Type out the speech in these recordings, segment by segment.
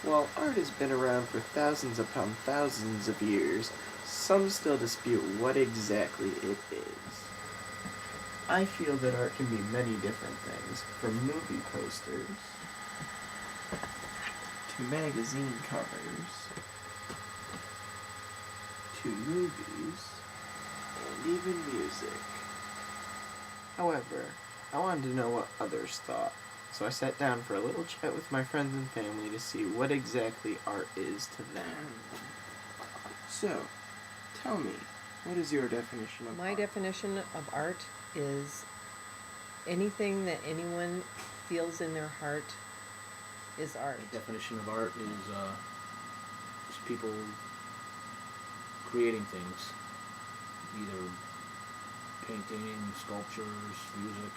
While art has been around for thousands upon thousands of years, some still dispute what exactly it is. I feel that art can be many different things, from movie posters to magazine covers to movies and even music. However, I wanted to know what others thought, so I sat down for a little chat with my friends and family to see what exactly art is to them. So, tell me, what is your definition of My art? definition of art is anything that anyone feels in their heart is art. The definition of art is just people creating things, either painting, sculptures, music.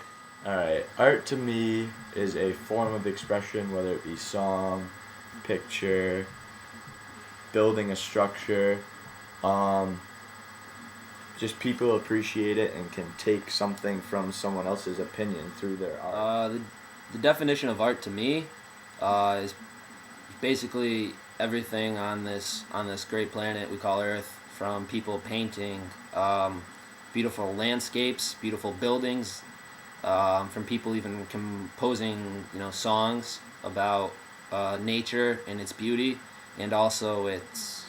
Alright, art to me is a form of expression, whether it be song, picture, building a structure. Just people appreciate it and can take something from someone else's opinion through their art. The definition of art to me is basically everything on this great planet we call Earth, from people painting beautiful landscapes, beautiful buildings, from people even composing songs about nature and its beauty, and also its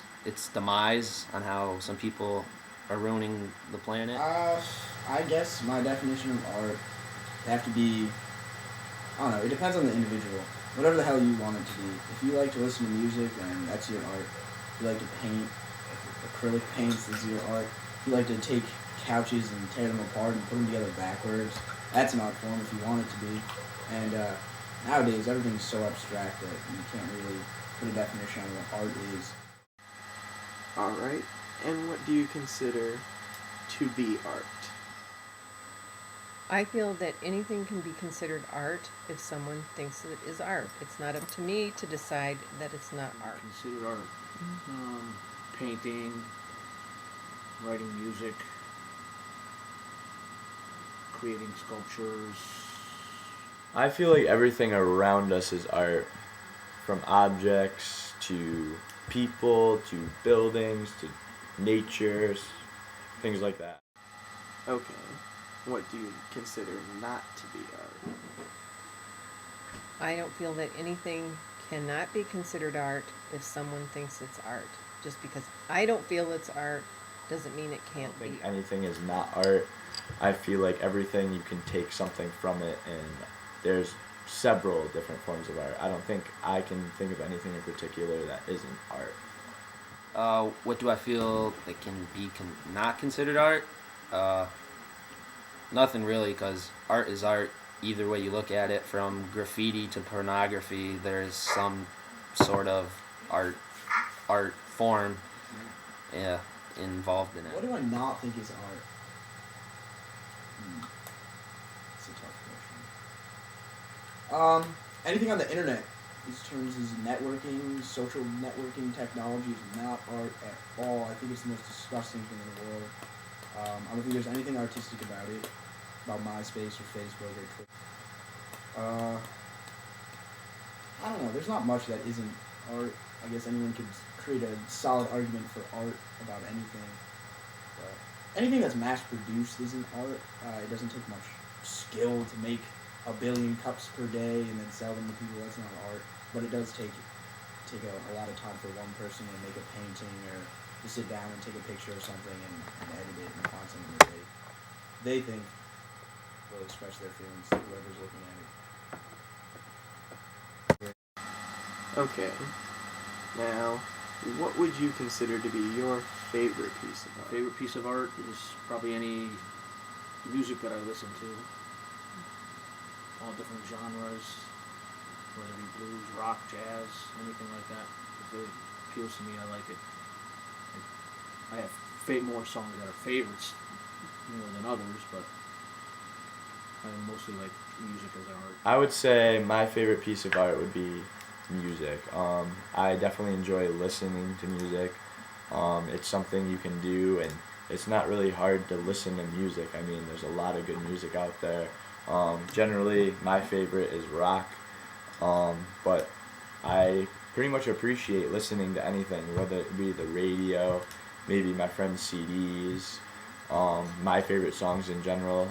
demise, on how some people are ruining the planet. I guess my definition of art would have to be, I don't know, it depends on the individual. Whatever the hell you want it to be. If you like to listen to music, then that's your art. If you like to paint, acrylic paints is your art. If you like to take couches and tear them apart and put them together backwards, that's an art form if you want it to be. And nowadays, everything's so abstract that you can't really put a definition on what art is. Alright, and what do you consider to be art? I feel that anything can be considered art if someone thinks it is art. It's not up to me to decide that it's not art. Considered art. Painting, writing music, creating sculptures. I feel like everything around us is art, from objects to people to buildings to nature, things like that. Okay, what do you consider not to be art? I don't feel that anything cannot be considered art if someone thinks it's art. Just because I don't feel it's art doesn't mean it can't I be. think anything is not art. I feel like everything, you can take something from it, and there's several different forms of art. I don't think I can think of anything in particular that isn't art. What do I feel that can be not considered art? Nothing really, because art is art either way you look at it. From graffiti to pornography, there's some sort of art form involved in it. What do I not think is art? It's a tough question. Anything on the internet, these terms is networking, social networking technology is not art at all. I think it's the most disgusting thing in the world. I don't think there's anything artistic about it, about MySpace or Facebook or Twitter. I don't know, there's not much that isn't art. I guess anyone could create a solid argument for art about anything. But anything that's mass-produced isn't art. It doesn't take much skill to make 1 billion cups per day and then sell them to people. That's not art. But it does take a lot of time for one person to make a painting or to sit down and take a picture of something and edit it and find something that they think will express their feelings to whoever's looking at it. Okay, now, what would you consider to be your favorite piece of My art? favorite piece of art is probably any music that I listen to. All different genres, whether it be blues, rock, jazz, anything like that. If it appeals to me, I like it. I have more songs that are favorites more than others, but I mostly like music as art. I would say my favorite piece of art would be music. I definitely enjoy listening to music. It's something you can do, and it's not really hard to listen to music. I mean, there's a lot of good music out there. Generally, my favorite is rock, but I pretty much appreciate listening to anything, whether it be the radio, maybe my friend's CDs, my favorite songs in general.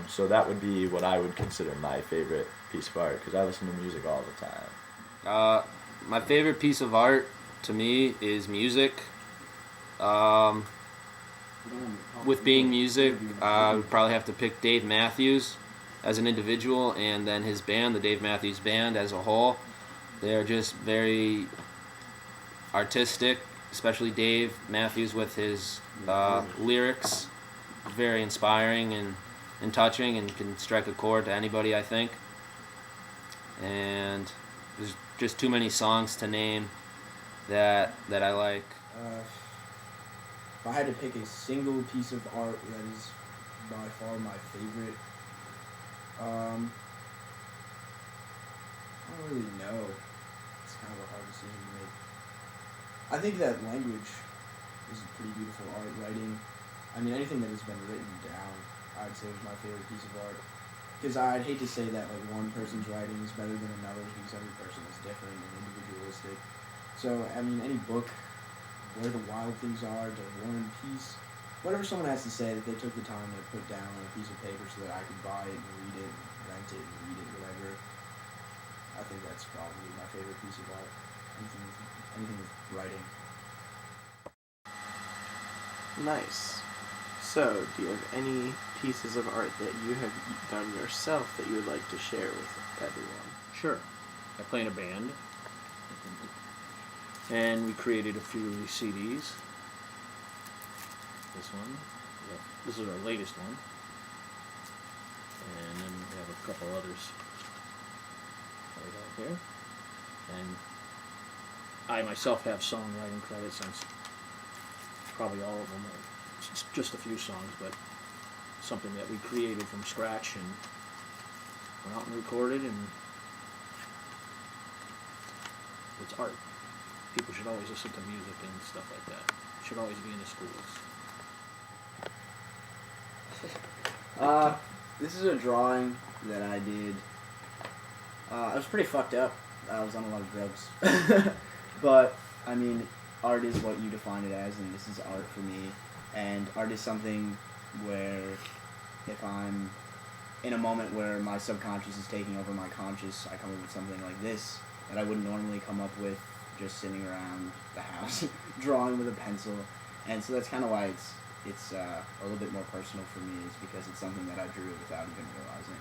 So that would be what I would consider my favorite piece of art, because I listen to music all the time. My favorite piece of art to me is music. With being music, I would probably have to pick Dave Matthews as an individual, and then his band, the Dave Matthews Band as a whole. They're just very artistic, especially Dave Matthews with his lyrics. Very inspiring and touching, and can strike a chord to anybody, I think. And there's just too many songs to name that I like. If I had to pick a single piece of art that is by far my favorite, I don't really know. It's kind of a hard decision to make. I think that language is a pretty beautiful art. Writing, I mean, anything that has been written down, I'd say is my favorite piece of art. Because I'd hate to say that like one person's writing is better than another's, because every person is different and individualistic. So I mean, any book, Where the Wild Things Are, to War and Peace, whatever someone has to say that they took the time to put down on a piece of paper so that I could buy it and read it, rent it and read it, whatever. I think that's probably my favorite piece of art. Anything with writing. Nice. So, do you have any pieces of art that you have done yourself that you would like to share with everyone? Sure. I play in a band, and we created a few CDs. This one, yeah, this is our latest one, and then we have a couple others right out there. And I myself have songwriting credits on probably all of them. It's just a few songs, but something that we created from scratch and went out and recorded, and it's art. People should always listen to music and stuff like that. It should always be in the schools. This is a drawing that I did. I was pretty fucked up. I was on a lot of drugs. But, I mean, art is what you define it as, and this is art for me. And art is something where if I'm in a moment where my subconscious is taking over my conscious, I come up with something like this that I wouldn't normally come up with just sitting around the house drawing with a pencil. And so that's kind of why it's a little bit more personal for me, is because it's something that I drew without even realizing.